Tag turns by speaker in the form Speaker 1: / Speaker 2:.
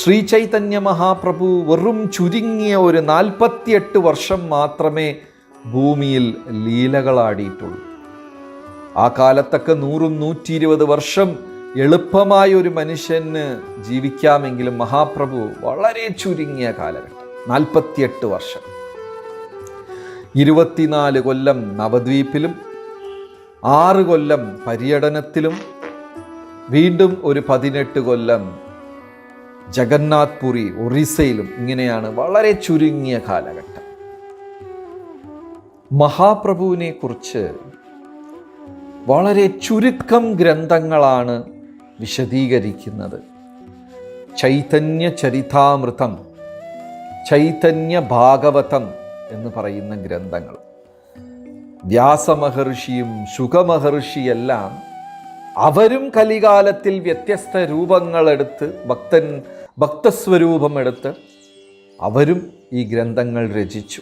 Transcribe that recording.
Speaker 1: ശ്രീ ചൈതന്യ മഹാപ്രഭു വെറും ചുരുങ്ങിയ ഒരു 48 വർഷം മാത്രമേ ഭൂമിയിൽ ലീലകളാടിയിട്ടുള്ളൂ. ആ കാലത്തൊക്കെ 100-120 വർഷം എളുപ്പമായ ഒരു മനുഷ്യന് ജീവിക്കാമെങ്കിലും മഹാപ്രഭു വളരെ ചുരുങ്ങിയ കാലഘട്ടം, 48 വർഷം. 24 കൊല്ലം നവദ്വീപിലും 6 കൊല്ലം പര്യടനത്തിലും വീണ്ടും ഒരു 18 കൊല്ലം ജഗന്നാഥ് പുരി ഒറീസയിലും. ഇങ്ങനെയാണ് വളരെ ചുരുങ്ങിയ കാലഘട്ടം. മഹാപ്രഭുവിനെ കുറിച്ച് വളരെ ചുരുക്കം ഗ്രന്ഥങ്ങളാണ് വിശദീകരിക്കുന്നത്. ചൈതന്യ ചരിതാമൃതം, ചൈതന്യ ഭാഗവതം എന്ന് പറയുന്ന ഗ്രന്ഥങ്ങൾ. വ്യാസമഹർഷിയും ശുകമഹർഷിയെല്ലാം അവരും കലികാലത്തിൽ വ്യത്യസ്ത രൂപങ്ങളെടുത്ത് ഭക്തസ്വരൂപമെടുത്ത് അവരും ഈ ഗ്രന്ഥങ്ങൾ രചിച്ചു.